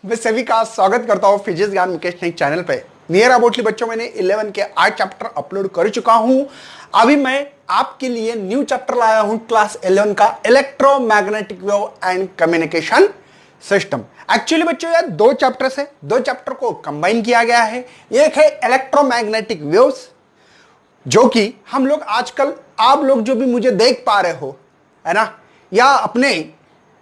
मैं सभी का स्वागत करता हूं फिजिक्स ज्ञान मुकेश नई चैनल पे। नियर अबाउटली बच्चों, मैंने 11 के 8 चैप्टर अपलोड कर चुका हूं। अभी मैं आपके लिए न्यू चैप्टर लाया हूं क्लास 11 का electromagnetic wave and communication system. Actually बच्चों ये दो चैप्टर्स है, दो चैप्टर को कंबाइन किया गया है। एक है इलेक्ट्रोमैग्नेटिक वेव्स, जो कि हम लोग आजकल आप लोग जो भी मुझे देख पा रहे हो, है ना, या अपने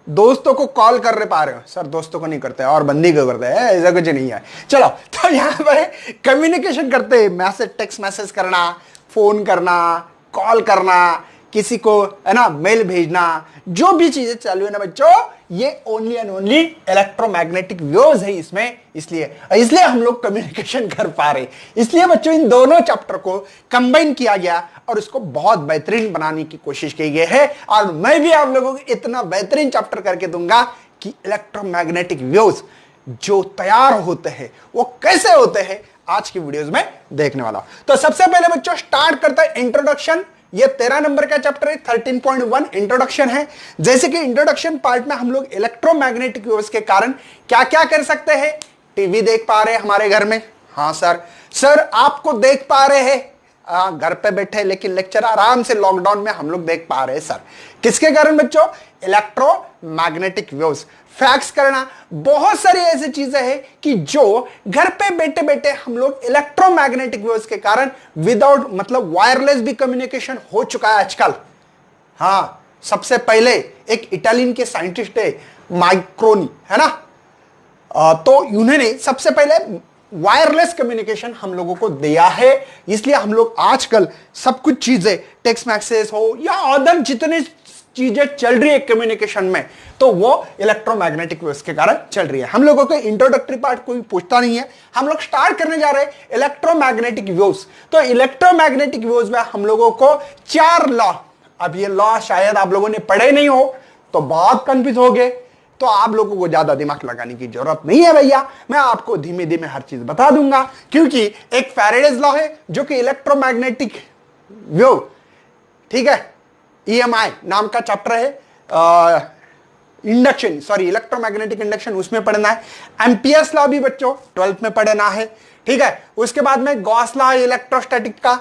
दोस्तों को कॉल कर पा रहे हो। सर दोस्तों को नहीं करते और बंदी को करते हैं, ऐसा कुछ नहीं है। चलो, तो यहाँ पर कम्युनिकेशन करते हैं, मैसेज, टेक्स्ट मैसेज करना, फोन करना, कॉल करना, किसी को, है ना, मेल भेजना, जो भी चीजें चालू है ना बच्चों, ये only and only electromagnetic waves है इसमें। इसलिए हम लोग कम्युनिकेशन कर पा रहे। इसलिए बच्चों इन दोनों चैप्टर को कंबाइन किया गया और इसको बहुत बेहतरीन बनाने की कोशिश की गई है। और मैं भी आप लोगों को इतना बेहतरीन चैप्टर करके दूंगा कि इलेक्ट्रोमैग्नेटिक वेव्स जो तैयार होते हैं वो कैसे होते हैं, आज की वीडियोस में देखने वाला। तो सबसे पहले बच्चों स्टार्ट करता है इंट्रोडक्शन। ये 13 नंबर का चैप्टर है, 13.1 इंट्रोडक्शन है। जैसे कि इंट्रोडक्शन पार्ट में हम लोग इलेक्ट्रोमैग्नेटिक वेव्स के कारण क्या क्या कर सकते हैं। टीवी देख पा रहे हैं हमारे घर में, हाँ सर आपको देख पा रहे हैं घर पे बैठे, लेकिन लेक्चर आराम से लॉकडाउन में हम लोग देख पा रहे हैं सर। किसके कारण बच्चों? Electromagnetic waves. फैक्स करना, बहुत सारी ऐसी चीजें हैं कि जो घर पे बैठे बैठे हम लोग इलेक्ट्रोमैग्नेटिक वेव्स के कारण विदाउट, मतलब वायरलेस भी कम्युनिकेशन हो चुका है आजकल। हाँ, सबसे पहले एक इटालियन के साइंटिस्ट है मार्कोनी, है ना, तो उन्होंने सबसे पहले वायरलेस कम्युनिकेशन हम लोगों को दिया है। इसलिए हम लोग आजकल सब कुछ चीजें, टेक्स्ट मैसेज हो या अदर जितने चीजें चल रही है कम्युनिकेशन में, तो वो इलेक्ट्रोमैग्नेटिक वेव्स के कारण चल रही है। हम लोगों को इंट्रोडक्टरी पार्ट कोई पूछता नहीं है, हम लोग स्टार्ट करने जा रहे हैं इलेक्ट्रोमैग्नेटिक वेव्स। तो इलेक्ट्रोमैग्नेटिक वेव्स में हम लोगों को 4 लॉ, अब ये लॉ शायद आप लोगों ने पढ़े नहीं हो तो बहुत कंफ्यूज हो गए, तो आप लोगों को ज्यादा दिमाग लगाने की जरूरत नहीं है भैया। मैं आपको धीमे धीमे हर चीज बता दूंगा, क्योंकि एक फैराडेज लॉ है जो कि इलेक्ट्रोमैग्नेटिक वेव, ठीक है, EMI नाम का चैप्टर है, इंडक्शन, सॉरी इलेक्ट्रोमैग्नेटिक इंडक्शन, उसमें पढ़ना है। एम्पियर्स लॉ भी बच्चों 12th में पढ़ना है, ठीक है। उसके बाद में गॉस लॉ है इलेक्ट्रोस्टैटिक का,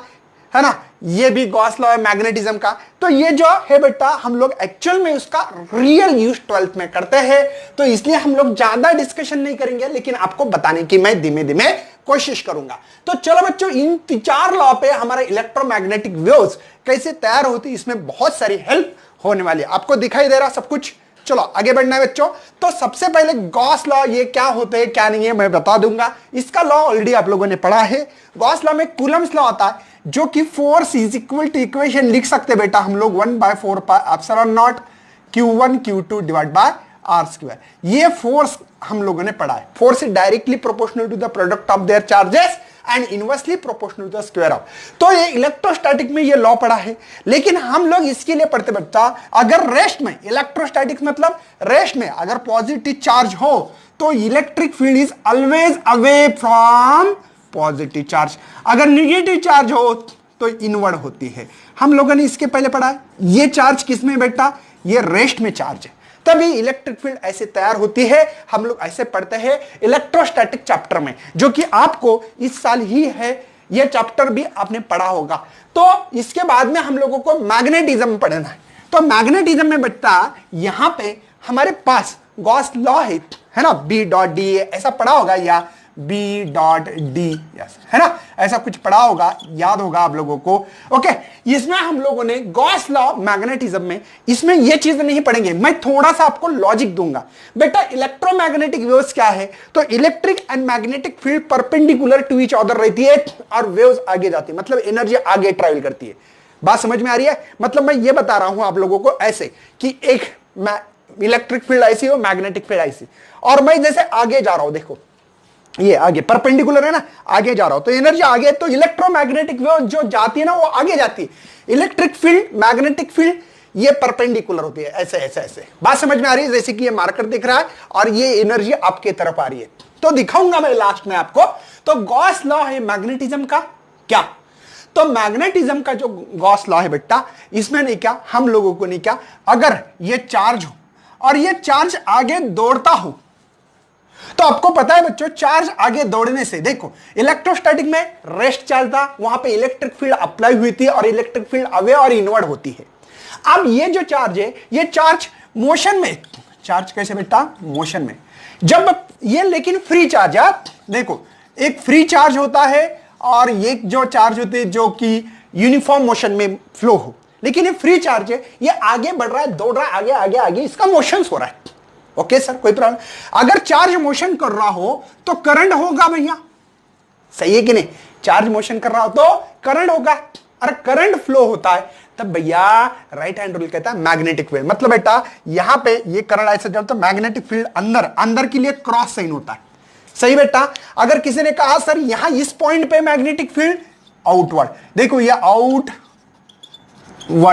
है ना, ये भी गॉस लॉ है मैग्नेटिज्म का। तो ये जो है बेटा हम लोग एक्चुअल में उसका रियल यूज 12th में करते हैं, तो इसलिए हम लोग ज्यादा डिस्कशन नहीं करेंगे, लेकिन आपको बताने की मैं धीमे धीमे कोशिश करूंगा। तो चलो बच्चों, इन 4 लॉ पे हमारे इलेक्ट्रोमैग्नेटिक वेव्स कैसे तैयार होती है, इसमें बहुत सारी हेल्प होने वाली है। आपको दिखाई दे रहा सब कुछ? चलो आगे बढ़ना है बच्चों। तो सबसे पहले गॉस लॉ, ये क्या होते हैं क्या नहीं है मैं बता दूंगा। इसका लॉ ऑलरेडी आप लोगों ने पढ़ा है। गॉस लॉ में कूलम्स लॉ आता है, जो कि force is equal to, equation लिख सकते बेटा हम लोग 1/4 pi epsilon not Q1 Q2 divide by R²। ये फोर्स हम लोगों ने पढ़ा है। Force is directly proportional to the product of their charges and inversely proportional to the square of. तो ये इलेक्ट्रोस्टैटिक में ये लॉ पढ़ा है, लेकिन हम लोग इसके लिए पढ़ते बच्चा, अगर रेस्ट में, इलेक्ट्रोस्टैटिक मतलब रेस्ट में अगर पॉजिटिव चार्ज हो तो electric field is always away from positive charge, अगर निगेटिव चार्ज हो तो इनवर्ड होती है। हम लोगों ने इसके पहले पढ़ा है। ये चार्ज किसमें बेटा? ये रेस्ट में चार्ज है, तभी इलेक्ट्रिक फील्ड ऐसे तैयार होती है। हम लोग ऐसे पढ़ते हैं इलेक्ट्रोस्टैटिक चैप्टर में, जो कि आपको इस साल ही है, ये चैप्टर भी आपने पढ़ा होगा। तो इसके बाद में हम लोगों को मैग्नेटिज्म पढ़ना है। तो मैग्नेटिज्म में बेटा यहां पे हमारे पास गॉस लॉ है ना, B.D ऐसा पढ़ा होगा, या B.D, है ना, ऐसा कुछ पढ़ा होगा, याद होगा आप लोगों को। ओके, इसमें हम लोगों ने गॉस लॉ मैग्नेटिज्म में, इसमें ये चीज नहीं पढ़ेंगे, मैं थोड़ा सा आपको लॉजिक दूंगा। बेटा इलेक्ट्रोमैग्नेटिक वेव्स क्या है? तो electric and magnetic field perpendicular to each other रहती है और वेव्स आगे जाती है, मतलब एनर्जी आगे ट्रैवल करती है। बात समझ में आ रही है? मतलब मैं ये बता रहा हूं आप लोगों को ऐसे कि एक इलेक्ट्रिक फील्ड ऐसी हो, मैग्नेटिक फील्ड ऐसी, और मैं जैसे आगे जा रहा हूं, देखो ये आगे परपेंडिकुलर है ना, आगे जा रहा हूं तो एनर्जी आगे, तो इलेक्ट्रोमैग्नेटिक वेव जो जाती है ना वो आगे जाती है। इलेक्ट्रिक फील्ड, मैग्नेटिक फील्ड ये परपेंडिकुलर होती है, ऐसे ऐसे ऐसे। बात समझ में आ रही है? जैसे कि ये मार्कर दिख रहा है और ये एनर्जी आपके तरफ आ रही है, तो दिखाऊंगा मैं लास्ट में आपको। तो गॉस लॉ है मैग्नेटिज्म का क्या? तो मैग्नेटिज्म का जो गॉस लॉ है बेटा, इसमें नहीं क्या, हम लोगों को नहीं क्या, अगर ये चार्ज हो और ये चार्ज आगे दौड़ता हो तो आपको पता है बच्चों, चार्ज आगे दौड़ने से, देखो इलेक्ट्रोस्टैटिक में रेस्ट चार्ज था, वहां पे इलेक्ट्रिक फील्ड अप्लाई हुई थी और इलेक्ट्रिक फील्ड अवे और इनवर्ड होती है। अब ये जो चार्ज है, ये चार्ज मोशन में, चार्ज कैसे बेटा, मोशन में, जब ये लेकिन फ्री चार्ज है, देखो एक फ्री चार्ज होता है और ये जो चार्ज होते हैं जो कि यूनिफॉर्म मोशन में फ्लो हो, लेकिन ये फ्री चार्ज है, ये आगे बढ़ रहा है, दौड़ रहा है, आगे आगे आगे, इसका मोशन हो रहा है। ओके सर, कोई प्रॉब्लम? अगर चार्ज मोशन कर रहा हो तो करंट होगा भैया, सही है कि नहीं? चार्ज मोशन कर रहा हो तो करंट होगा, और करंट फ्लो होता है तब भैया राइट हैंड रूल कहता है मैग्नेटिक फील्ड। मतलब बेटा यहां पे ये करंट ऐसे चलता है, मैग्नेटिक फील्ड अंदर, अंदर के लिए क्रॉस साइन होता है, सही बेटा? अगर किसी ने कहा सर यहां इस पॉइंट पे मैग्नेटिक फील्ड आउटवर्ड, देखो ये आउटवर्ड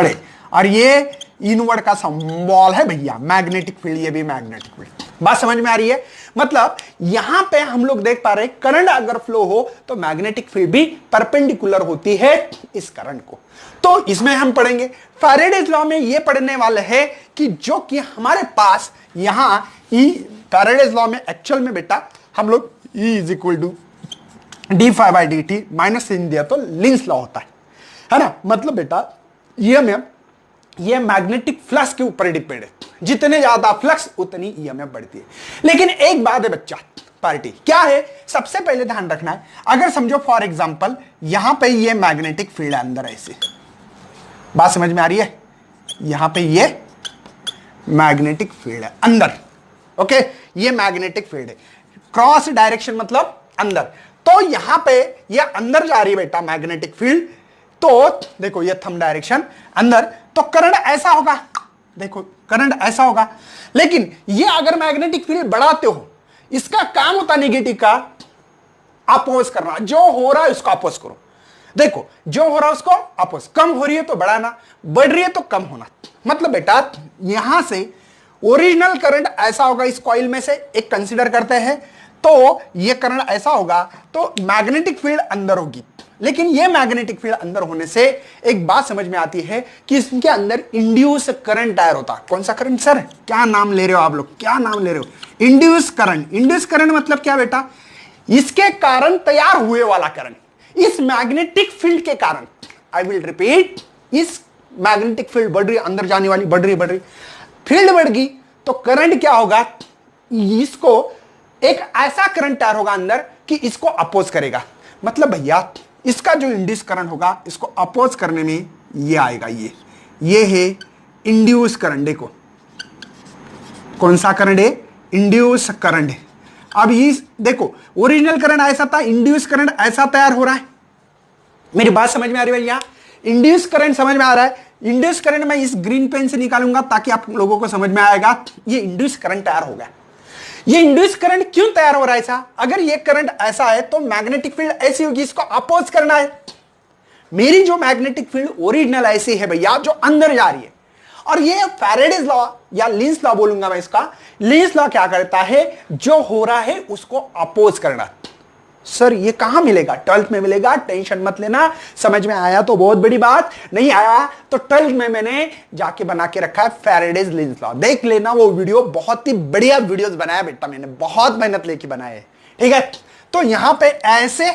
है और ये इनवर्ड का सिंबल है भैया मैग्नेटिक फील्ड, ये भी मैग्नेटिक फील्ड। बात समझ में आ रही है? मतलब यहां पे हम लोग देख पा रहे हैं करंट अगर फ्लो हो तो मैग्नेटिक फील्ड भी परपेंडिकुलर होती है इस करंट को। तो इसमें हम पढ़ेंगे फैराडेज लॉ में, ये पढ़ने वाले हैं कि जो कि हमारे पास यहां ई फैराडेज लॉ में एक्चुअल में बेटा हम लोग E is equal to d∅dt minus sign दिया तो लिंस लॉ होता है ना? मतलब बेटा ये मैग्नेटिक फ्लक्स के ऊपर डिपेंड है, जितने ज्यादा फ्लक्स उतनी ईएमएफ बढ़ती है। लेकिन एक बात है बच्चा, पार्टी क्या है, सबसे पहले ध्यान रखना है, अगर समझो फॉर एग्जांपल यहां पे ये मैग्नेटिक फील्ड है अंदर ऐसे, बात समझ में आ रही है? यहां पे ये मैग्नेटिक फील्ड है अंदर, ओके, ये मैग्नेटिक फील्ड है, क्रॉस डायरेक्शन मतलब अंदर, तो यहां पे ये अंदर जा रही है बेटा मैग्नेटिक फील्ड, तो देखो ये थंब डायरेक्शन अंदर, तो करंट ऐसा होगा, देखो करंट ऐसा होगा। लेकिन ये अगर मैग्नेटिक फील्ड बढ़ाते हो, इसका काम होता नेगेटिव का अपोज करना, जो हो रहा है उसको अपोज करो, देखो जो हो रहा है उसको अपोज, कम हो रही है तो बढ़ाना, बढ़ रही है तो कम होना। मतलब बेटा यहां से ओरिजिनल करंट ऐसा होगा, इस कॉइल में से एक कंसीडर करते हैं, तो ये करंट ऐसा होगा तो मैग्नेटिक फील्ड अंदर होगी। लेकिन ये मैग्नेटिक फील्ड अंदर होने से एक बात समझ में आती है कि इसके अंदर इंड्यूस करंट तैयार होता है। कौन सा करंट सर? क्या नाम ले रहे हो आप लोग, क्या नाम ले रहे हो? Induce current. इंड्यूस करंट मतलब क्या बेटा? इसके कारण तैयार हुए वाला करंट, इस मैग्नेटिक फील्ड के कारण, आई विल रिपीट, इस मैग्नेटिक फील्ड बढ़ रही, अंदर जाने वाली बढ़ रही, फील्ड बढ़ गई तो करंट क्या होगा, इसको एक ऐसा करंट तैयार होगा अंदर कि इसको अपोज करेगा। मतलब भैया इसका जो इंड्यूस करंट होगा, इसको अपोज करने में ये आएगा, ये है इंड्यूस करंट। देखो कौन सा करंट है? इंड्यूस करंट है। अब ये देखो ओरिजिनल करंट ऐसा था, इंड्यूस करंट ऐसा तैयार हो रहा है। मेरी बात समझ में आ रही है भैया? इंड्यूस करंट समझ में आ रहा है? इंड्यूस करंट मैं इस ग्रीन पेन से निकालूंगा ताकि आप लोगों को समझ में आएगा, ये इंड्यूस करंट तैयार होगा। ये इंड्यूस करंट क्यों तैयार हो रहा है ऐसा? अगर ये करंट ऐसा है तो मैग्नेटिक फील्ड ऐसी होगी, इसको अपोज करना है। मेरी जो मैग्नेटिक फील्ड ओरिजिनल ऐसी है भैया, जो अंदर जा रही है, और ये फैराडेज लॉ या लिंस लॉ बोलूंगा मैं इसका। लिंस लॉ क्या करता है? जो हो रहा है उसको अपोज करना। सर ये कहां मिलेगा? 12th में मिलेगा, टेंशन मत लेना। समझ में आया तो बहुत बड़ी बात, नहीं आया तो 12th में मैंने जाके बना के रखा है फैराडेज लिंस लॉ, देख लेना वो वीडियो, बहुत ही बढ़िया वीडियोस बनाया बेटा, मैंने बहुत मेहनत लेके बनाए है, ठीक है? तो यहां पे ऐसे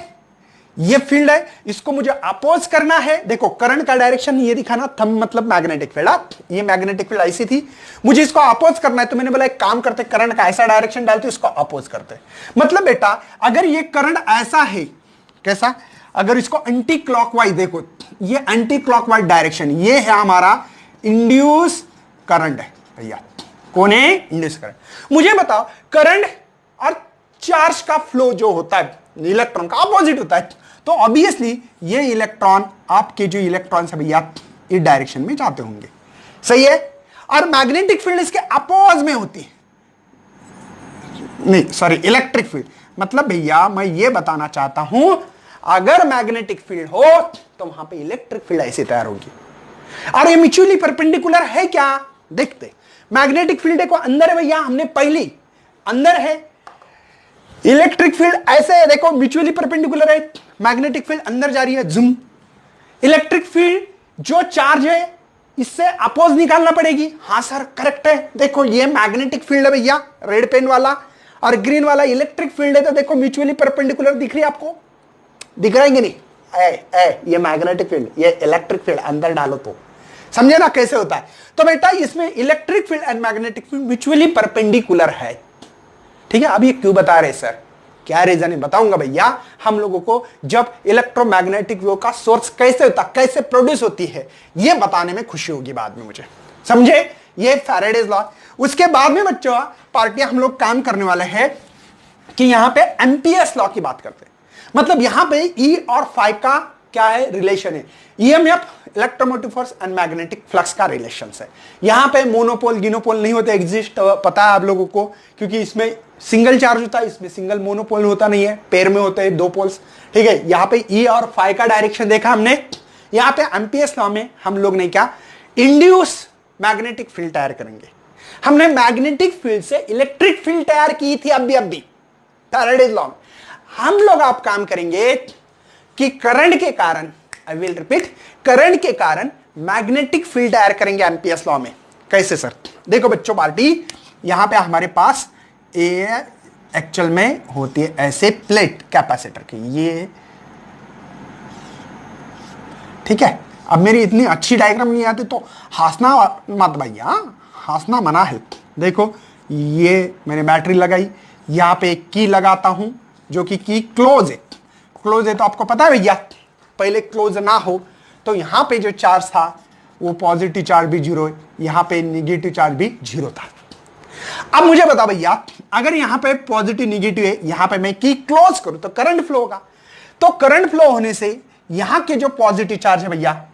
ये फील्ड है, इसको मुझे अपोज करना है। देखो करंट का डायरेक्शन ये दिखाना, थंब मतलब मैग्नेटिक फील्ड, ये मैग्नेटिक फील्ड ऐसी थी, मुझे इसको अपोज करना है, तो मैंने बोला एक काम करते, करंट का ऐसा डायरेक्शन डालते, इसको अपोज करते। मतलब बेटा अगर ये करंट ऐसा है, कैसा? अगर इसको एंटी क्लॉकवाइज, देखो ये एंटी क्लॉकवाइज डायरेक्शन, ये है हमारा इंड्यूस करंट है भैया। कौन है? Induce current. मुझे बताओ करंट और चार्ज का फ्लो जो होता है इलेक्ट्रॉन का अपोजिट होता है, तो ऑब्वियसली ये इलेक्ट्रॉन, आपके जो इलेक्ट्रॉन है भैया इस डायरेक्शन में जाते होंगे, सही है? और मैग्नेटिक फील्ड इसके अपोज में होती है, नहीं सॉरी इलेक्ट्रिक फील्ड। मतलब भैया मैं ये बताना चाहता हूं, अगर मैग्नेटिक फील्ड हो तो वहां पे इलेक्ट्रिक फील्ड ऐसे तैयार होगी। और ये म्यूचुअली परपेंडिकुलर है क्या? देखते, मैग्नेटिक फील्ड देखो अंदर है भैया, हमने पहली अंदर है, इलेक्ट्रिक फील्ड ऐसे है, देखो म्यूचुअली परपेंडिकुलर है, मैग्नेटिक फील्ड अंदर जा रही है, जूम। इलेक्ट्रिक फील्ड जो चार्ज है इससे अपोज निकालना पड़ेगी। हाँ सर करेक्ट है, देखो ये मैग्नेटिक फील्ड है भैया, रेड पेन वाला, और ग्रीन वाला इलेक्ट्रिक फील्ड है, तो देखो म्यूचुअली परपेंडिकुलर दिख रही है आपको, दिख रहा है कि नहीं? ये मैग्नेटिक फील्ड, ये इलेक्ट्रिक फील्ड, अंदर डालो तो समझे ना कैसे होता है। तो बेटा इसमें electric field and magnetic field mutually perpendicular है, ठीक है। अब ये क्यों बता रहे सर, क्या रीजन है बताऊंगा भैया। हम लोगों को जब इलेक्ट्रोमैग्नेटिक वेव का सोर्स कैसे होता, कैसे प्रोड्यूस होती है, ये बताने में खुशी होगी बाद में मुझे, समझे। ये फैराडेज लॉ। उसके बाद में बच्चों पार्टियां हम लोग काम करने वाले हैं कि यहां पे एम्पियर्स लॉ की बात करते हैं। मतलब यहां पे ई और फाई का क्या है, रिलेशन है। EMF electromotive force and magnetic flux का रिलेशन है। यहां पे मोनोपोल गिनोपोल नहीं होते, एग्जिस्ट पता है आप लोगों को, क्योंकि इसमें सिंगल चार्ज होता है, इसमें सिंगल मोनोपोल होता नहीं है, पेयर में होते हैं दो पोल्स, ठीक है। यहां पे ई और फाई का डायरेक्शन देखा हमने। यहां पे एम्पियर्स लॉ में हम लोग ने क्या, इंड्यूस मैग्नेटिक फील्ड तैयार करेंगे। हमने मैग्नेटिक फील्ड से इलेक्ट्रिक फील्ड तैयार की थी अभी फैराडेज लॉ में। हम लोग आप काम करेंगे कि करंट के कारण, आई विल रिपीट, करंट के कारण मैग्नेटिक फील्ड तैयार करेंगे एम्पियर्स लॉ में। कैसे सर? देखो बच्चों पार्टी, यहां पे हमारे पास ये एक्चुअल में होती है ऐसे प्लेट कैपेसिटर की, ये ठीक है। अब मेरी इतनी अच्छी डायग्राम नहीं आती तो हंसना मत भैया, हंसना मना है। देखो ये मैंने बैटरी लगाई, यहां पे एक की लगाता हूं जो कि की क्लोज है। क्लोज है तो आपको पता है भैया, पहले क्लोज ना हो तो यहां पे जो चार्ज था वो पॉजिटिव चार्ज भी जीरो है, यहां पे निगेटिव चार्ज भी जीरो था। अब मुझे बता भैया, अगर यहां पे पॉजिटिव निगेटिव है, यहां पे मैं की क्लोज करूं तो करंट फ्लो होगा। तो करंट फ्लो होने से यहां के जो पॉजिटिव चार्ज है भैया,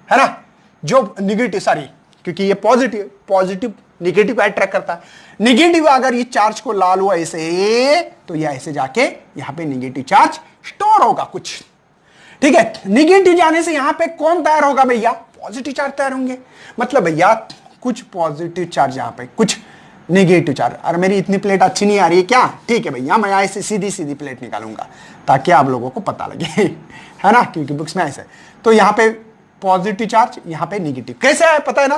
है ना, जो निगेटिव, सॉरी क्योंकि ये पॉजिटिव, पॉजिटिव निगेटिव को अट्रैक्ट करता है। निगेटिव अगर ये चार्ज को लाल हुआ ऐसे, तो ये ऐसे जाके यहां पे निगेटिव चार्ज स्टोर होगा कुछ, ठीक है। निगेटिव जाने से यहां पे कौन तैयार होगा भैया, पॉजिटिव चार्ज तैयार होंगे। मतलब भैया कुछ पॉजिटिव चार्ज यहां पे, कुछ नेगेटिव चार्ज। और मेरी इतनी प्लेट अच्छी नहीं आ रही है क्या? ठीक है भैया, मैं ऐसे सीधी सीधी प्लेट निकालूंगा ताकि आप लोगों को पता लगे है ना, क्योंकि बुक्स में ऐसे। तो यहां पे पॉजिटिव चार्ज, यहां पे नेगेटिव, कैसे है पता है ना।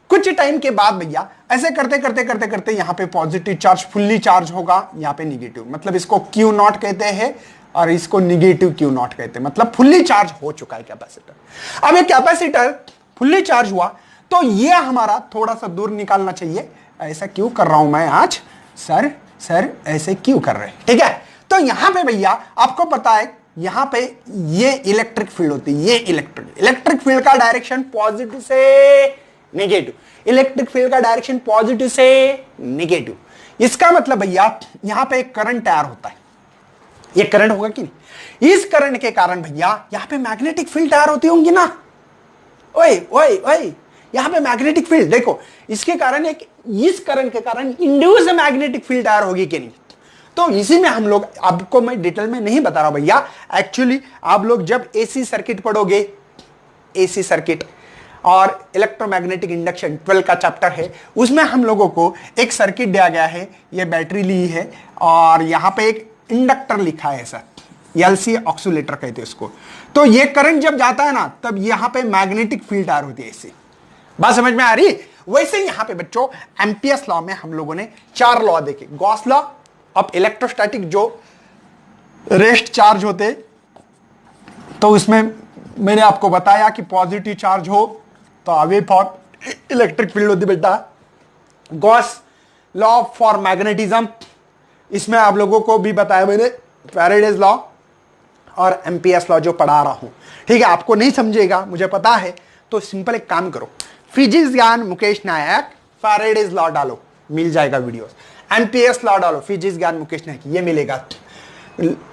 कुछ टाइम के बाद भैया ऐसे करते करते करते करते यहां पे पॉजिटिव चार्ज फुल्ली चार्ज होगा, यहां पे नेगेटिव, मतलब इसको क्यू नॉट कहते हैं और इसको नेगेटिव क्यू नॉट कहते हैं, मतलब फुल्ली चार्ज हो चुका है कैपेसिटर। अब ये कैपेसिटर फुल्ली चार्ज हुआ तो ये हमारा थोड़ा सा दूर निकालना चाहिए। ऐसा क्यों कर रहा हूं मैं आज सर ऐसे क्यों कर रहे हैं, ठीक है। तो यहां पे भैया आपको पता है, यहां पे ये इलेक्ट्रिक फील्ड होती है, ये इलेक्ट्रिक फील्ड का डायरेक्शन पॉजिटिव से नेगेटिव, इलेक्ट्रिक फील्ड का डायरेक्शन पॉजिटिव से नेगेटिव। इसका मतलब भैया यहां पे एक करंट तैयार होता है, ये करंट होगा कि नहीं। इस करंट के कारण भैया यहां पे मैग्नेटिक फील्ड तैयार होती होंगी ना। ओए यहां पे मैग्नेटिक फील्ड देखो, इसके कारण एक, इस करंट के कारण इंड्यूस मैग्नेटिक फील्ड तैयार होगी कि नहीं। तो इसी में हम लोग, आपको मैं डिटेल में नहीं बता रहा हूं भैया, एक्चुअली आप लोग जब एसी सर्किट पढ़ोगे, एसी सर्किट और इलेक्ट्रोमैग्नेटिक इंडक्शन 12 का चैप्टर है, उसमें हम लोगों को एक सर्किट दिया गया है, ये बैटरी ली है और यहां पे एक इंडक्टर लिखा है सर, एलसी ऑक्सीलेटर कहते हैं इसको। तो ये करंट जब जाता है ना, तब यहां पे मैग्नेटिक फील्ड तैयार होती है। ऐसे बात समझ में आ रही? वैसे यहां पे बच्चों एम्पियर्स लॉ में हम लोगों ने 4 लॉ देखे। गॉस लॉ ऑफ इलेक्ट्रोस्टैटिक, जो रेस्ट चार्ज होते, तो उसमें मैंने आपको बताया कि पॉजिटिव चार्ज हो तो अवे फॉर इलेक्ट्रिक फील्ड होती बेटा। गॉस लॉ फॉर मैग्नेटिज्म, इसमें आप लोगों को भी बताया मैंने फैराडेज लॉ और एम्पियर्स लॉ जो पढ़ा रहा हूं, ठीक है। आपको नहीं समझेगा मुझे पता है, तो सिंपल एक काम करो, फिजिक्स ज्ञान मुकेश नायक फैराडेज लॉ डालो, मिल जाएगा वीडियोस। एम्पियर्स लॉ डालो, फिजिक्स ज्ञान मुकेश नायक, ये मिलेगा,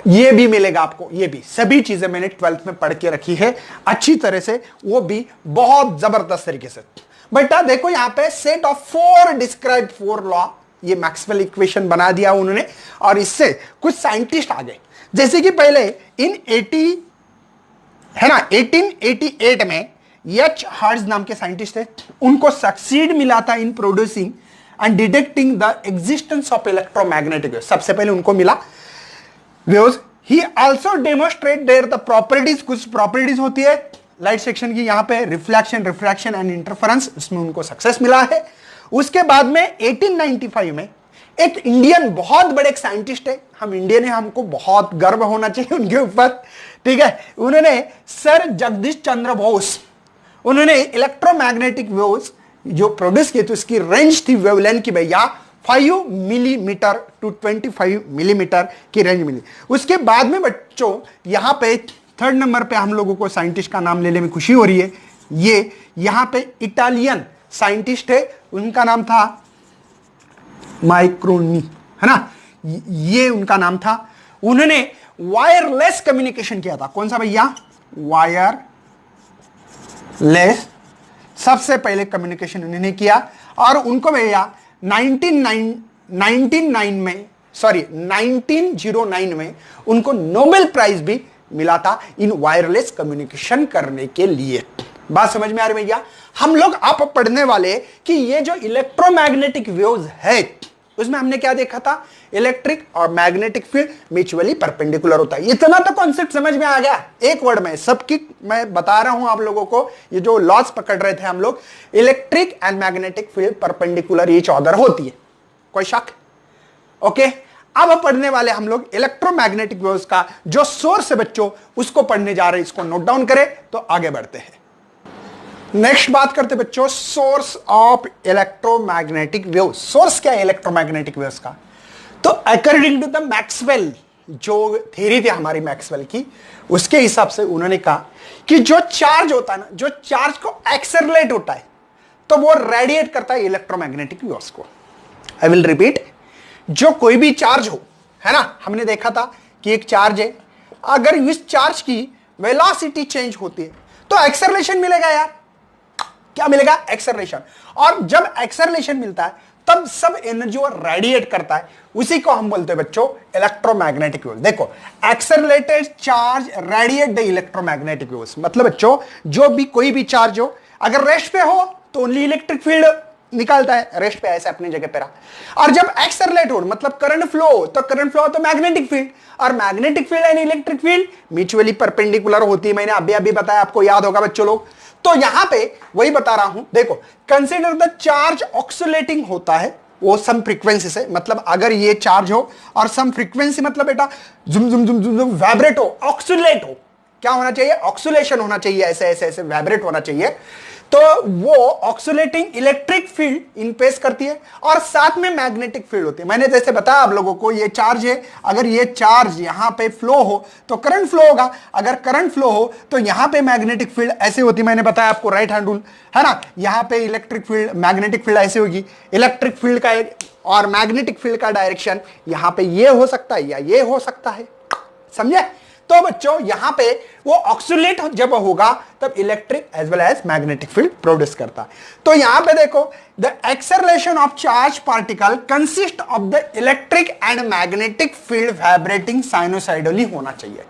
ये भी मिलेगा आपको। ये भी सभी चीजें मैंने 12th में पढ़ के रखी है अच्छी तरह से, वो भी बहुत जबरदस्त तरीके से। बेटा देखो यहाँ पे सेट ऑफ 4 डिस्क्राइब 4 लॉ, ये मैक्सवेल इक्वेशन बना दिया उन्होंने, और इससे कुछ साइंटिस्ट आ गए। जैसे कि पहले इन 1888 में एच हर्ट्ज नाम के साइंटिस्ट थे, उनको सक्सीड मिला था in producing and detecting the existence of electromagnetic wave. सबसे पहले उनको मिला waves. He also demonstrate there the properties, कुछ प्रॉपर्टीज होती है लाइट सेक्शन की, यहां पे रिफ्लेक्शन, रिफ्रैक्शन एंड इंटरफेरेंस, इसमें उनको सक्सेस मिला है। उसके बाद में 1895 में एक इंडियन बहुत बड़े एक साइंटिस्ट है, हम इंडियन है, हमको बहुत गर्व होना चाहिए उनके ऊपर, ठीक है। उन्होंने सर जगदीश चंद्र बोस, उन्होंने इलेक्ट्रोमैग्नेटिक वेव्स जो प्रोड्यूस किए थे, उसकी रेंज थी वेवलेंथ की भैया 5 मिलीमीटर टू 25 मिलीमीटर की रेंज मिली। उसके बाद में बच्चों यहां पे थर्ड नंबर पे हम लोगों को साइंटिस्ट का नाम लेने में खुशी हो रही है। ये यहां पे इटालियन साइंटिस्ट है, उनका नाम था माइक्रोनी, है ना, ये उनका नाम था। उन्होंने वायरलेस कम्युनिकेशन किया था। कौन सा भैया? वायरलेस सबसे पहले कम्युनिकेशन उन्होंने किया। और उनको भैया 1909 में उनको नोबेल प्राइज भी मिला था इन वायरलेस कम्युनिकेशन करने के लिए। बात समझ में आ रही भैया? हम लोग आप पढ़ने वाले कि ये जो इलेक्ट्रोमैग्नेटिक वेव्स है उसमें हमने क्या देखा था? इलेक्ट्रिक और मैग्नेटिक फील्ड म्यूचुअली परपेंडिकुलर होता है। इतना तो कॉन्सेप्ट समझ में आ गया एक वर्ड में, सबकी मैं बता रहा हूं आप लोगों को। ये जो लॉस पकड़ रहे थे हम लोग, electric and magnetic field perpendicular each other होती है, कोई शक? ओके, अब पढ़ने वाले हम लोग इलेक्ट्रोमैग्नेटिक वेव्स का जो सोर्स है बच्चों, उसको पढ़ने जा रहे हैं। इसको नोट डाउन करें तो आगे बढ़ते हैं। नेक्स्ट बात करते बच्चों source of electromagnetic wave. Source क्या है इलेक्ट्रोमैग्नेटिक वेव्स का? तो अकॉर्डिंग टू द मैक्सवेल, जो थ्योरी थी हमारी मैक्सवेल की, उसके हिसाब से उन्होंने कहा कि जो चार्ज होता है ना, जो चार्ज को एक्सेलरेट होता है तो वो रेडिएट करता है इलेक्ट्रोमैग्नेटिक वेव्स को। आई विल रिपीट, जो कोई भी चार्ज हो, है ना, हमने देखा था कि एक चार्ज है, अगर इस चार्ज की वेलोसिटी चेंज होती है तो एक्सेलरेशन मिलेगा यार। क्या मिलेगा? एक्सेलरेशन। और जब एक्सेलरेशन मिलता है तब सब एनर्जी वो रेडिएट करता है, उसी को हम बोलते हैं बच्चों इलेक्ट्रोमैग्नेटिक वेव्स। देखो, accelerated charge radiate the electromagnetic waves. मतलब बच्चों जो भी कोई भी चार्ज हो, अगर रेस्ट पे हो तो ओनली इलेक्ट्रिक फील्ड निकालता है, रेस्ट पे ऐसे अपनी जगह पे रहा। और जब एक्सेलरेट हो मतलब करंट फ्लो, तो करंट फ्लो तो मैग्नेटिक फील्ड, और magnetic field and electric field mutually perpendicular होती है। मैंने अभी बताया, आपको याद होगा बच्चों लोग। तो यहां पे वही बता रहा हूं, देखो, कंसीडर द चार्ज ऑक्सीलेटिंग होता है वो सम फ्रीक्वेंसी से। मतलब अगर ये चार्ज हो और सम फ्रीक्वेंसी, मतलब बेटा जुम जुम जुम जुम जुम वाइब्रेट हो, ऑक्सीलेट हो, क्या होना चाहिए? ऑक्सीलेशन होना चाहिए, ऐसे ऐसे ऐसे वाइब्रेट होना चाहिए। तो वो ऑक्सीलेटिंग इलेक्ट्रिक फील्ड इनपेस करती है और साथ में मैग्नेटिक फील्ड होती है। मैंने जैसे बताया आप लोगों को, ये चार्ज है, अगर ये चार्ज यहां पे फ्लो हो तो करंट फ्लो होगा, अगर करंट फ्लो हो तो यहां पे मैग्नेटिक फील्ड ऐसे होती है। मैंने बताया आपको राइट हैंड रूल, है ना। यहां पे इलेक्ट्रिक फील्ड, मैग्नेटिक फील्ड ऐसे होगी। इलेक्ट्रिक फील्ड का और मैग्नेटिक फील्ड का डायरेक्शन यहां पे ये हो सकता है या ये हो सकता है, समझे? तो बच्चों यहां पे वो ऑक्सीलेट जब होगा तब electric as well as magnetic field produce करता है। तो यहां पे देखो, the acceleration of charge particle consist of the electric and magnetic field vibrating sinusoidally होना चाहिए।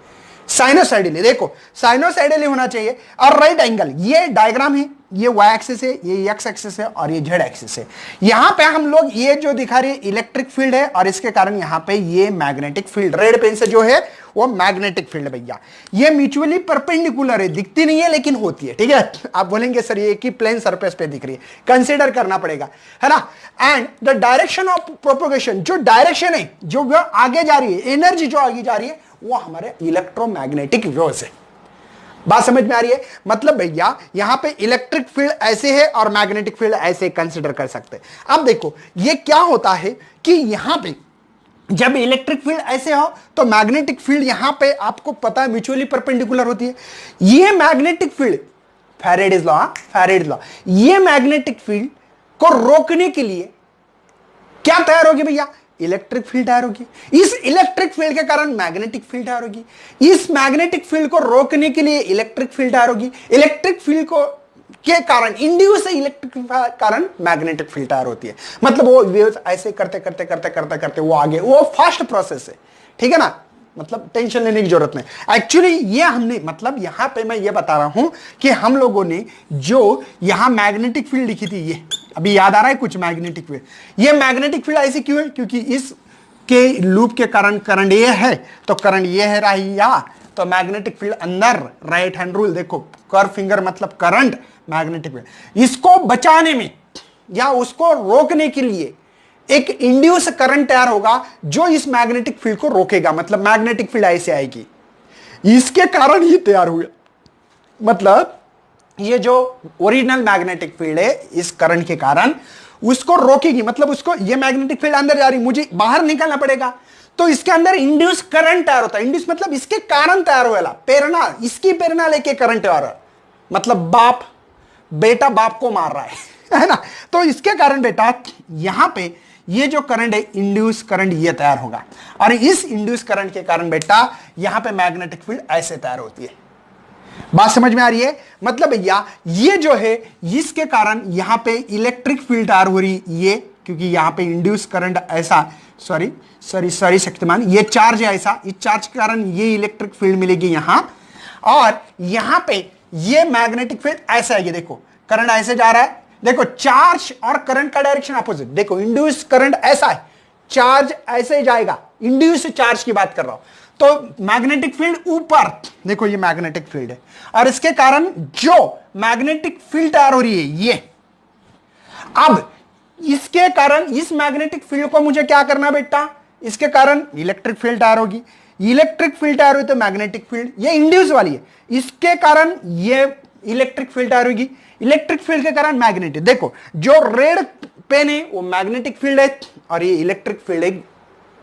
साइनोसाइडली, देखो साइनोसाइडली होना चाहिए और राइट एंगल। ये डायग्राम है, ये y एक्सिस है, ये x एक्सिस है और ये z एक्सिस है। यहां पे हम लोग ये जो दिखा रहे हैं इलेक्ट्रिक फील्ड है और इसके कारण यहां पे ये मैग्नेटिक फील्ड, रेड पेन से जो है वो मैग्नेटिक फील्ड भैया। ये म्यूचुअली परपेंडिकुलर है, दिखती नहीं है लेकिन होती है, ठीक है। आप बोलेंगे सर ये की प्लेन सरफेस पे दिख रही है, कंसीडर करना पड़ेगा, है ना। And the direction of propagation, जो डायरेक्शन है, जो आगे जा रही है, एनर्जी जो आगे जा रही है, वो हमारे इलेक्ट्रोमैग्नेटिक वेव्स है। बात समझ में आ रही है? मतलब भैया यहां पे इलेक्ट्रिक फील्ड ऐसे है और मैग्नेटिक फील्ड ऐसे कंसीडर कर सकते हैं। अब देखो ये क्या होता है कि यहां पे जब इलेक्ट्रिक फील्ड ऐसे हो तो मैग्नेटिक फील्ड यहां पे आपको पता है म्यूचुअली परपेंडिकुलर होती है। ये magnetic field, Faraday's law, Faraday's law, ये मैग्नेटिक फील्ड को रोकने के लिए क्या तैयार होगी भैया? इलेक्ट्रिक फील्ड तैयार होगी। इस इलेक्ट्रिक फील्ड के कारण मैग्नेटिक फील्ड तैयार होगी। इस मैग्नेटिक फील्ड को रोकने के लिए इलेक्ट्रिक फील्ड तैयार होगी। इलेक्ट्रिक फील्ड को के कारण, इंड्यूस इलेक्ट्रिक कारण मैग्नेटिक फील्ड तैयार होती है। मतलब वो वेव्स ऐसे करते करते करते करते करते वो आगे, वो फास्ट प्रोसेस है, ठीक है ना। मतलब टेंशन लेने की जरूरत नहीं। एक्चुअली ये हमने, मतलब यहां पे मैं ये बता रहा हूं कि हम लोगों ने जो यहां मैग्नेटिक फील्ड लिखी थी, ये अभी याद आ रहा है कुछ मैग्नेटिक फील्ड। ये मैग्नेटिक फील्ड ऐसी क्यों है? क्योंकि इस के लूप के कारण करंट ये है तो करंट ये है रही, या तो मैग्नेटिक फील्ड अंदर, राइट हैंड रूल देखो, कर्व फिंगर मतलब करंट, मैग्नेटिक फील्ड। इसको बचाने में या उसको रोकने के लिए एक इंड्यूस करंट तैयार होगा जो इस मैग्नेटिक फील्ड को रोकेगा, मतलब मैग्नेटिक फील्ड ऐसे आएगी, इसके कारण ही तैयार हुआ। मतलब ये जो ओरिजिनल मैग्नेटिक फील्ड है इस करंट के कारण उसको रोकेगी, मतलब उसको, ये मैग्नेटिक फील्ड अंदर जा रही, मुझे बाहर निकलना पड़ेगा, तो इसके अंदर इंड्यूस करंट तैयार होता है। इंड्यूस मतलब इसके कारण तैयार हुआ, प्रेरणा, इसकी प्रेरणा लेके करंट तैयार है, मतलब बाप बेटा बाप को मार रहा है ना, तो इसके कारण बेटा यहां पे ये जो करंट है इंड्यूस करंट ये तैयार होगा, और इस इंड्यूस करंट के कारण बेटा यहां पे मैग्नेटिक फील्ड ऐसे तैयार होती है। बात समझ में आ रही है? मतलब भैया ये जो है इसके कारण यहां पे इलेक्ट्रिक फील्ड तैयार हो रही ये, क्योंकि यहां पे इंड्यूस करंट ऐसा, सॉरी शक्तिमान, ये चार्ज है ऐसा, इस चार्ज के कारण ये इलेक्ट्रिक फील्ड मिलेगी यहां, और यहां पे ये मैग्नेटिक फील्ड ऐसा है, ये देखो करंट ऐसे जा रहा है, देखो चार्ज और करंट का डायरेक्शन अपोजिट, देखो इंड्यूस करंट ऐसा है, चार्ज ऐसे जाएगा, इंड्यूस चार्ज की बात कर रहा हूं, तो मैग्नेटिक फील्ड ऊपर, देखो ये मैग्नेटिक फील्ड है, और इसके कारण जो मैग्नेटिक फील्ड तैयार हो रही है ये, अब इसके कारण इस मैग्नेटिक फील्ड को मुझे क्या करना बेटा, इसके कारण इलेक्ट्रिक फील्ड तैयार होगी, इलेक्ट्रिक फील्ड तैयार हुई तो मैग्नेटिक फील्ड, ये इंड्यूस वाली है, इसके कारण ये इलेक्ट्रिक फील्ड तैयार होगी, इलेक्ट्रिक फील्ड के कारण मैग्नेटिक, देखो जो रेड पेन है वो मैग्नेटिक फील्ड है, और ये इलेक्ट्रिक फील्ड है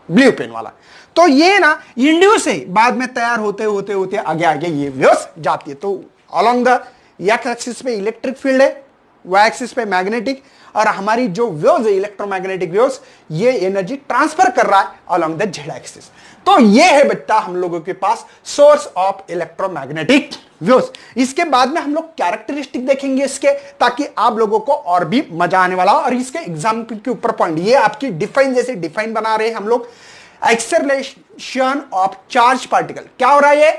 ब्लू पेन वाला, तो ये ना इंड्यूस है, बाद में तैयार होते होते होते आगे आगे ये वेव्स जाती है, तो अलोंग द एक्स एक्सिस पे इलेक्ट्रिक फील्ड है, वाई एक्सिस पे मैग्नेटिक, और हमारी जो वेव्स है इलेक्ट्रोमैग्नेटिक वेव्स ये एनर्जी ट्रांसफर कर रहा है अलोंग द जेड एक्सिस। तो ये है बेटा हम लोगों के पास सोर्स ऑफ इलेक्ट्रोमैग्नेटिक वेव्स। इसके बाद में हम लोग कैरेक्टरिस्टिक देखेंगे इसके, ताकि आप लोगों को और भी मजा आने वाला, और इसके एग्जाम्पल के ऊपर पॉइंट, ये आपकी डिफाइन जैसे डिफाइन बना रहे हैं हम लोग, एक्सेलरेशन ऑफ चार्ज पार्टिकल, क्या हो रहा है, ये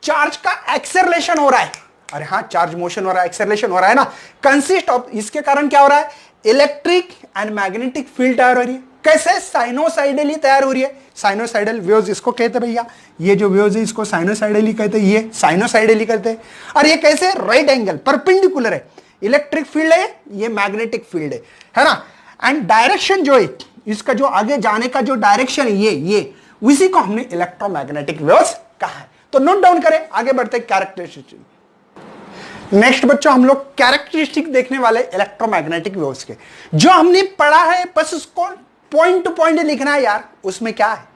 चार्ज का एक्सेलरेशन हो रहा है, अरे हाँ चार्ज मोशन हो रहा है, एक्सेलरेशन हो रहा है ना, कंसिस्ट ऑफ, इसके कारण क्या हो रहा है, इलेक्ट्रिक एंड मैग्नेटिक फील्ड तैयार हो रही है, कैसे, साइनोसाइडली तैयार हो रही है, साइनोसाइडल वेव्स इसको कहते हैं भैया, ये जो वेव्स है इसको साइनोसाइडली कहते हैं, ये साइनोसाइडली कहते हैं, और ये कैसे, राइट एंगल परपेंडिकुलर है, इलेक्ट्रिक फील्ड है, ये मैग्नेटिक फील्ड है ना, एंड डायरेक्शन जो है इसका, जो आगे जाने का जो डायरेक्शन है ये उसी को हमने इलेक्ट्रोमैग्नेटिक वेव्स कहा है। तो नोट डाउन करें, आगे बढ़ते कैरेक्टरिस्टिक। नेक्स्ट बच्चों हम लोग कैरेक्टरिस्टिक देखने वाले इलेक्ट्रोमैग्नेटिक वेव्स के, जो हमने पढ़ा है बस उसको पॉइंट टू पॉइंट लिखना है यार, उसमें क्या है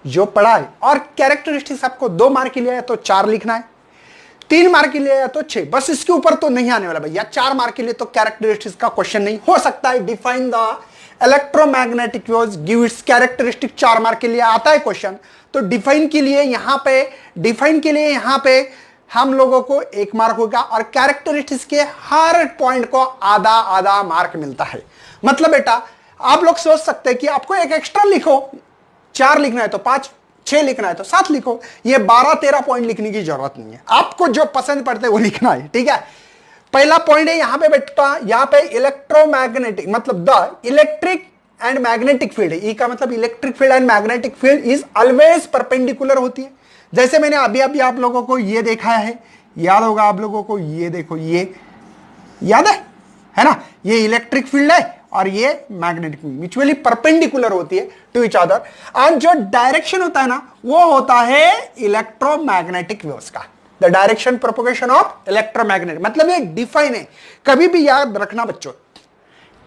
जो पढ़ा है, और कैरेक्टरिस्टिक्स आपको 2 मार्क के लिए है तो 4 लिखना है, 3 मार्क के लिए है तो 6, बस इसके ऊपर तो नहीं आने वाला भैया। 4 मार्क के लिए तो कैरेक्टरिस्टिक्स का क्वेश्चन नहीं हो सकता है, define the electromagnetic waves give its characteristic, 4 mark के लिए आता है क्वेश्चन, तो डिफाइन के लिए यहां पे हम लोगों को 1 मार्क होगा, और कैरेक्टरिस्टिक्स के हर पॉइंट को आधा आधा मार्क मिलता है। मतलब बेटा आप लोग सोच सकते हैं कि आपको एक एक्स्ट्रा लिखो, 4 लिखना है तो 5, 6 लिखना है तो 7 लिखो, ये 12-13 पॉइंट लिखने की जरूरत नहीं है, आपको जो पसंद पड़ते है वो लिखना है, ठीक है। पहला पॉइंट है यहां पे बेटा, यहां पे इलेक्ट्रोमैग्नेटिक मतलब the electric and magnetic field है, ई का मतलब electric field and magnetic field is always perpendicular होती है। जैसे मैंने अभी अभी आप लोगों को ये देखा है, याद होगा आप लोगों को, ये देखो ये याद है ना, ये इलेक्ट्रिक फील्ड है और ये मैग्नेटिक फील्ड म्यूचुअली परपेंडिकुलर होती है टू ईच अदर, और जो डायरेक्शन होता है ना वो होता है इलेक्ट्रोमैग्नेटिक वेव्स का, the direction propagation of electromagnetic, मतलब ये डिफाइन है। कभी भी याद रखना बच्चों,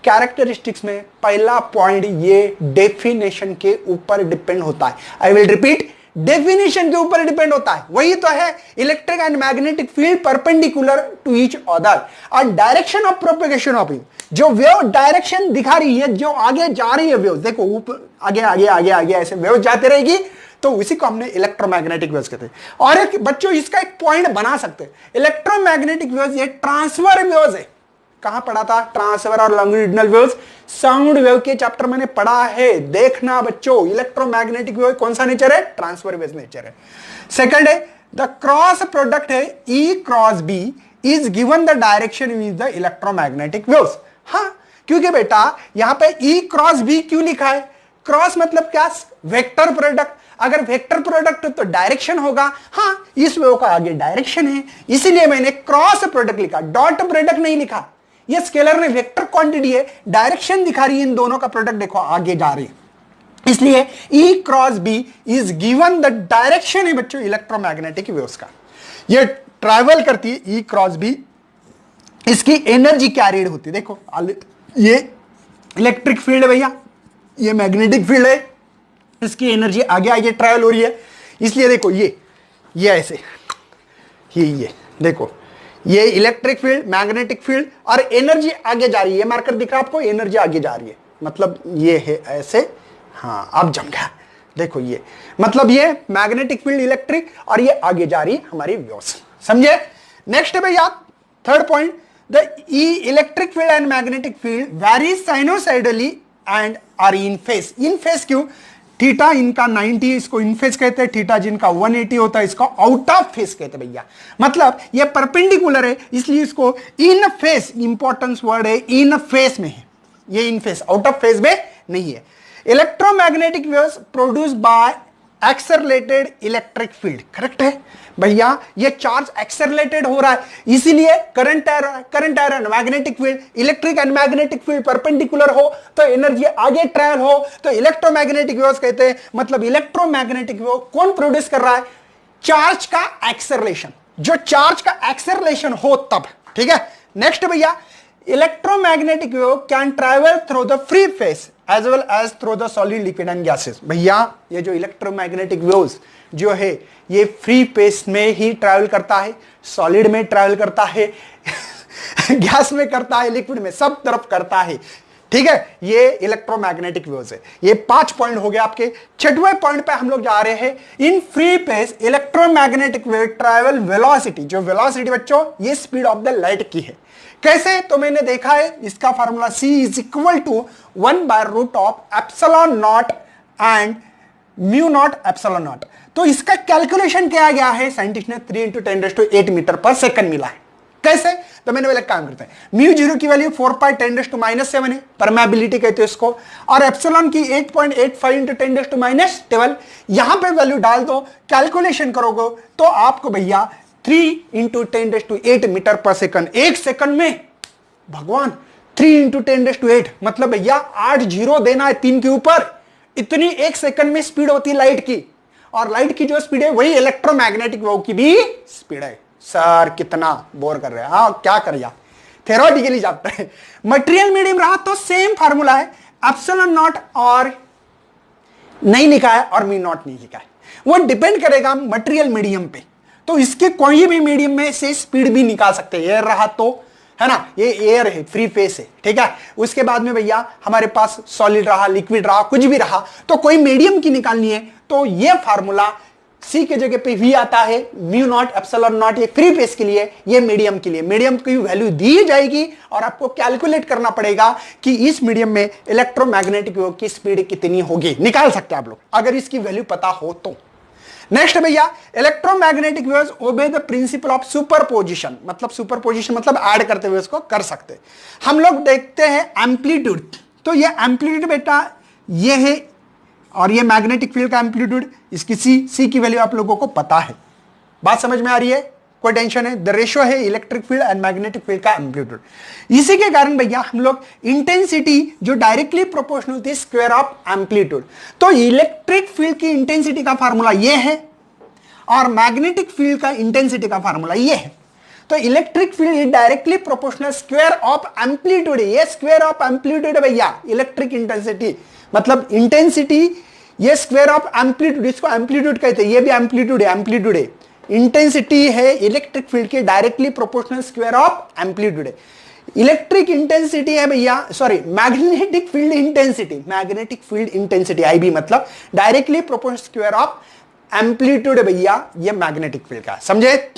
कैरेक्टरिस्टिक्स में पहला पॉइंट ये डेफिनेशन के ऊपर डिपेंड होता है। आई विल रिपीट, डेफिनेशन के ऊपर डिपेंड होता है, वही तो है electric and magnetic field perpendicular to each other, और डायरेक्शन ऑफ प्रोपगेशन ऑफ जो वेव डायरेक्शन दिखा रही है, जो आगे जा रही है वेव, देखो ऊपर आगे आगे आगे आगे ऐसे वेव जाते रहेगी, तो उसी को हमने इलेक्ट्रोमैग्नेटिक वेव्स कहते हैं। और एक बच्चों इसका एक पॉइंट बना सकते हैं, इलेक्ट्रोमैग्नेटिक वेव्स ये ट्रांसफर वेव्स है। कहां पढ़ा था ट्रांसफर और लॉन्गिट्यूडिनल वेव्स, साउंड वेव के चैप्टर मैंने पढ़ा है, देखना बच्चों। इलेक्ट्रोमैग्नेटिक वेव कौन सा नेचर है, ट्रांसफर वेव नेचर है। सेकंड है द क्रॉस प्रोडक्ट है E cross B is given the direction with the electromagnetic waves. हाँ, क्योंकि बेटा यहां पे ई क्रॉस बी क्यों लिखा है, क्रॉस मतलब क्या, वेक्टर प्रोडक्ट, अगर वेक्टर प्रोडक्ट तो डायरेक्शन होगा, हाँ इस वेव का आगे डायरेक्शन है, इसीलिए मैंने क्रॉस प्रोडक्ट लिखा, डॉट प्रोडक्ट नहीं लिखा। ये स्केलर में वेक्टर क्वांटिटी है, डायरेक्शन दिखा रही है इन दोनों का प्रोडक्ट, देखो आगे जा रही है, इसलिए E cross B is given the direction है बच्चों इलेक्ट्रोमैग्नेटिक वेव्स का। ये ट्रैवल करती है E क्रॉस B, इसकी एनर्जी कैरिड होती है। देखो ये इलेक्ट्रिक फील्ड है भैया, ये मैग्नेटिक फील्ड है, इसकी एनर्जी आगे आगे ट्रैवल हो रही है, इसलिए देखो ये ऐसे ये देखो ये इलेक्ट्रिक फील्ड, मैग्नेटिक फील्ड और एनर्जी आगे जा रही है। मार्कर दिख रहा है आपको, एनर्जी आगे जा रही है, मतलब ये है ऐसे, हाँ अब जम गया, देखो ये मतलब ये मैग्नेटिक फील्ड इलेक्ट्रिक और ये आगे जा रही है हमारी वेव्स, समझे। नेक्स्ट है भैया third point, the electric field and magnetic field very sinusoidally and are in phase. In phase क्यों? थीटा इनका 90, इसको इन फेस कहते हैं, थीटा जिनका 180 होता है इसको आउट ऑफ फेस कहते हैं भैया। मतलब ये परपेंडिकुलर है इसलिए इसको इन फेस, इंपॉर्टेंस वर्ड है, इन फेस में है, ये इन फेस, आउट ऑफ फेस में नहीं है। Electromagnetic waves produce by accelerated electric field, correct है भैया, ये चार्ज एक्सेलरेटेड हो रहा है इसीलिए करंट आ रहा है। करंट आ रहा है, magnetic field, electric and magnetic field perpendicular हो तो एनर्जी आगे ट्रैवल हो तो इलेक्ट्रोमैग्नेटिक वेव्स कहते हैं। मतलब इलेक्ट्रोमैग्नेटिक वेव कौन प्रोड्यूस कर रहा है? चार्ज का एक्सेलरेशन, जो चार्ज का एक्सेलरेशन हो तब, ठीक है। नेक्स्ट भैया, electromagnetic wave can travel through the free space as well as through the solid, liquid and gases. भैया ये जो इलेक्ट्रोमैग्नेटिक वेव्स जो है ये फ्री फेस में ही ट्रैवल करता है, सॉलिड में ट्रैवल करता है गैस में करता है, लिक्विड में, सब तरफ करता है, ठीक है। ये इलेक्ट्रोमैग्नेटिक वेव्स है। ये 5 पॉइंट हो गए आपके। छठवें पॉइंट पे हम लोग जा रहे हैं, in free space electromagnetic wave travel velocity, जो वेलोसिटी बच्चों ये स्पीड ऑफ द लाइट की है। कैसे? तो मैंने देखा है इसका formula C is equal to 1/√ε0 and μ0 ε0। तो इसका कैलकुलेशन किया गया है, साइंटिस्ट ने 3 × 10⁸ मीटर पर सेकंड मिला है। कैसे? तो मैंने बोला काम करते हैं, μ0 की वैल्यू 4π10⁻⁷ है, परमेबिलिटी कहते हैं इसको, और एप्सिलॉन की 8.85 × 10⁻12, यहां पे वैल्यू डाल दो, कैलकुलेशन करोगे तो आपको भैया 3 × 10⁸ मीटर पर सेकंड, एक सेकंड में भगवान 3 × 10⁸, मतलब भैया 8 जीरो देना है 3 के ऊपर, इतनी एक सेकंड में स्पीड होती है लाइट की। और लाइट की जो स्पीड है वही इलेक्ट्रोमैग्नेटिक वेव की भी स्पीड है। सर कितना बोर कर रहे हैं, हाँ क्या करिए, थ्योरेटिकली जानते हैं। मटेरियल मीडियम रहा तो सेम फार्मूला है, ε0 और नहीं लिखा है और μ0 नहीं लिखा है, वो डिपेंड करेगा मटेरियल मीडियम पे। तो इसके कोई भी मीडियम में से स्पीड भी निकाल सकते हैं, एयर रहा तो, है ना, ये एयर है, फ्री फेस है, ठीक है। उसके बाद में भैया हमारे पास सॉलिड रहा, लिक्विड रहा, कुछ भी रहा, तो कोई मीडियम की निकालनी है तो ये फार्मूला C के जगह पे V आता है, μ0 ε0, ये फ्री फेस के लिए, ये मीडियम के लिए। मीडियम की वैल्यू दी जाएगी और आपको कैलकुलेट करना पड़ेगा कि इस मीडियम में इलेक्ट्रोमैग्नेटिक वेव की स्पीड कितनी होगी, निकाल सकते हैं आप लोग अगर इसकी वैल्यू पता हो तो। नेक्स्ट भैया, electromagnetic waves obey the principle of superposition, मतलब सुपरपोजिशन मतलब ऐड करते हुए इसको कर सकते। हम लोग देखते हैं एम्पलीट्यूड, तो ये एम्पलीट्यूड बेटा ये है और ये मैग्नेटिक फील्ड का एम्पलीट्यूड, इसकी सी की वैल्यू आप लोगों को पता है, बात समझ में आ रही है, कोई टेंशन है? द रेशियो है electric field and magnetic field का एम्पलीट्यूड। इसी के कारण भैया हम लोग इंटेंसिटी जो डायरेक्टली प्रोपोर्शनल थी स्क्वायर ऑफ एम्पलीट्यूड, तो इलेक्ट्रिक फील्ड की इंटेंसिटी का फार्मूला ये है और मैग्नेटिक फील्ड का इंटेंसिटी का फार्मूला ये है। तो electric field directly proportional square of amplitude, ये स्क्वायर ऑफ एम्पलीट्यूड भैया इलेक्ट्रिक इंटेंसिटी, मतलब इंटेंसिटी ये स्क्वायर ऑफ एम्पलीट्यूड, इसको एम्पलीट्यूड कहते हैं, ये भी एम्पलीट्यूड है, एम्पलीट्यूड है। इंटेंसिटी है इलेक्ट्रिक फील्ड की directly proportional square of amplitude है। इलेक्ट्रिक इंटेंसिटी है भैया, sorry magnetic field intensity, magnetic field intensity IB मतलब directly proportional square of amplitude है भैया, ये मैग्नेटिक फील्ड का, समझे।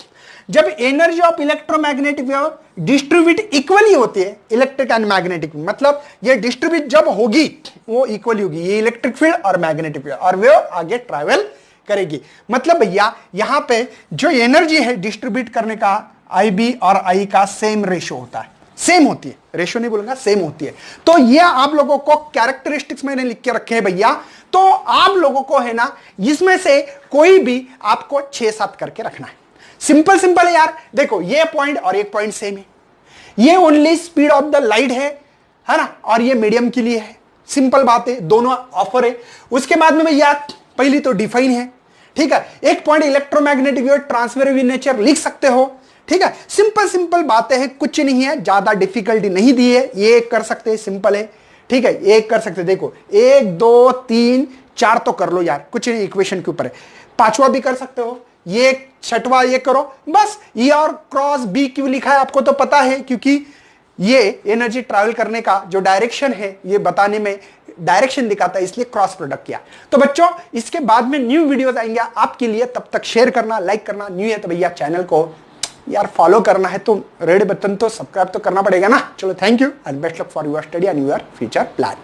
जब energy of electromagnetic wave distribute equally होती है, इलेक्ट्रिक एंड मैग्नेटिक, मतलब ये डिस्ट्रीब्यूट जब होगी वो इक्वली होगी, ये इलेक्ट्रिक फील्ड और मैग्नेटिक फील्ड, और वेव आगे ट्रैवल करेगी। मतलब भैया यहां पे जो एनर्जी है डिस्ट्रीब्यूट करने का IB और I का सेम रेशियो होता है, सेम होती है, रेशियो नहीं बोलूंगा, सेम होती है। तो ये आप लोगों को कैरेक्टरिस्टिक्स मैंने लिख के रखे हैं भैया, तो आप लोगों को है ना इसमें से कोई भी आपको 6-7 करके रखना है। सिंपल सिंपल है यार, देखो ये पॉइंट और एक पॉइंट सेम है, ये only speed of the light है ना, और ये मीडियम के लिए है। सिंपल बात है, दोनों ऑफर है। उसके बाद में भैया पहली तो डिफाइन है, ठीक है। एक point electromagnetic wave transfer nature लिख सकते हो, ठीक है। सिंपल सिंपल बातें हैं, कुछ नहीं है, ज्यादा डिफिकल्टी नहीं दी है, ये कर सकते हैं, सिंपल है, ठीक है। एक कर सकते, देखो 1 2 3 4 तो कर लो यार, कुछ नहीं, इक्वेशन के ऊपर है। पांचवा भी कर सकते हो, ये छठवा ये करो, बस। ई और क्रॉस बी क्यों लिखा है आपको तो पता है, क्योंकि ये एनर्जी ट्रैवल करने का जो डायरेक्शन है ये बताने में डायरेक्शन दिखाता है, इसलिए क्रॉस प्रोडक्ट किया। तो बच्चों इसके बाद में न्यू वीडियोस आएंगे आपके लिए, तब तक शेयर करना, लाइक करना। न्यू है तो भैया चैनल को यार फॉलो करना है, तो रेड बटन तो सब्सक्राइब तो करना पड़ेगा ना। चलो thank you and best luck for your study and your future plan.